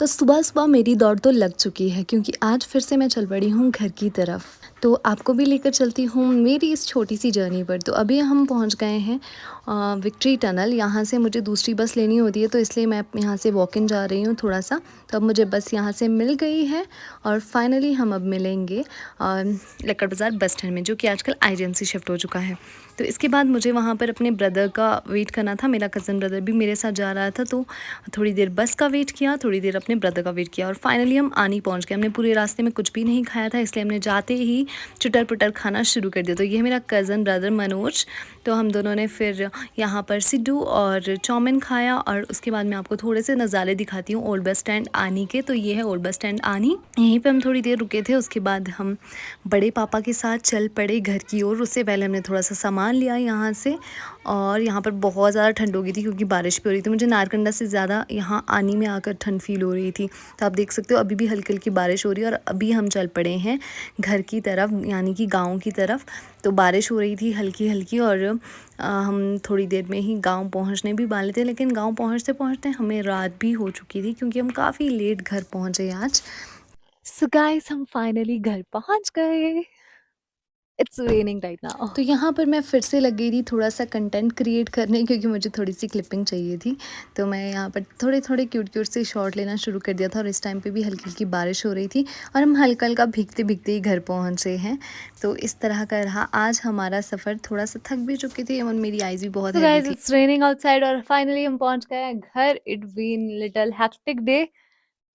तो सुबह-सुबह मेरी दौड़ तो लग चुकी है क्योंकि आज फिर से मैं चल पड़ी हूँ घर की तरफ। तो आपको भी लेकर चलती हूँ मेरी इस छोटी-सी जर्नी पर। तो अभी हम पहुँच गए हैं विक्ट्री टनल। यहाँ से मुझे दूसरी बस लेनी होती है, तो इसलिए मैं यहाँ से वॉक इन जा रही हूँ थोड़ा-सा। तो अब मुझे बस यहाँ से मिल गई है और फाइनली हम अब मिलेंगे लक्कड़ बाज़ार बस स्टैंड में, जो कि आजकल आईजीएमसी शिफ्ट हो चुका है। तो इसके बाद मुझे वहाँ पर अपने ब्रदर का वेट करना था। मेरा कज़न ब्रदर भी मेरे साथ जा रहा था, तो थोड़ी देर बस का वेट किया, थोड़ी देर अपने ब्रदर का वेट किया और फाइनली हम आनी पहुँच गए। हमने पूरे रास्ते में कुछ भी नहीं खाया था, इसलिए हमने जाते ही चटर-पटर खाना शुरू कर दिया। तो ये है मेरा कज़न ब्रदर मनोज। तो हम दोनों ने फिर यहाँ पर सिड्डू और चाउमीन खाया और उसके बाद मैं आपको थोड़े से नज़ारे दिखाती हूँ ओल्ड बस स्टैंड आनी के। तो ये है ओल्ड बस स्टैंड आनी। यहीं पे हम थोड़ी देर रुके थे, उसके बाद हम बड़े पापा के साथ चल पड़े घर की ओर। उससे पहले हमने थोड़ा सा सामान लिया यहाँ से और यहाँ पर बहुत ज़्यादा ठंड हो गई थी क्योंकि बारिश भी हो रही थी। मुझे नारकंडा से ज़्यादा यहाँ आनी में आकर ठंड फील हो रही थी। तो आप देख सकते हो अभी भी हल्की-हल्की बारिश हो रही है और अभी हम चल पड़े हैं घर की तरफ, यानी कि गाँव की तरफ। तो बारिश हो रही थी हल्की-हल्की और हम थोड़ी देर में ही गाँव पहुँचने भी वाले थे, लेकिन गाँव पहुँचते-पहुँचते हमें रात भी हो चुकी थी क्योंकि हम काफ़ी लेट घर पहुँचे आज। सो गाइस, हम फाइनली घर पहुँच गए। It's raining right now. तो यहाँ पर मैं फिर से लग गई थी थोड़ा-सा कंटेंट क्रिएट करने क्योंकि मुझे थोड़ी-सी क्लिपिंग चाहिए थी। तो मैं यहाँ पर थोड़े-थोड़े क्यूट-क्यूट से शॉट लेना शुरू कर दिया था और इस टाइम पे भी हल्की-हल्की बारिश हो रही थी और हम हल्का-हल्का भीगते-भीगते ही घर पहुँचे हैं। तो इस तरह का रहा आज हमारा सफ़र। थोड़ा-सा थक भी चुकी थी और मेरी आईज़ भी बहुत तो हेवी गाइस थी। इट्स रेनिंग आउटसाइड और फाइनली हम पहुंच गए हैं घर। It been little hectic day,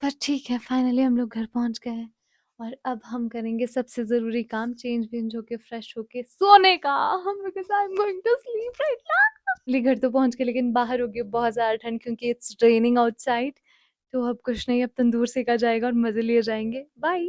पर ठीक है, फाइनली हम लोग घर पहुंच गए हैं और अब हम करेंगे सबसे जरूरी काम, चेंज वेंज होके फ्रेश होके सोने का। हम because I am going to sleep right now. घर तो पहुंच गए लेकिन बाहर हो गई बहुत ज्यादा ठंड क्योंकि इट्स रेनिंग आउटसाइड। तो अब कुछ नहीं, अब तंदूर सेका जाएगा और मजे लिए जाएंगे। बाय।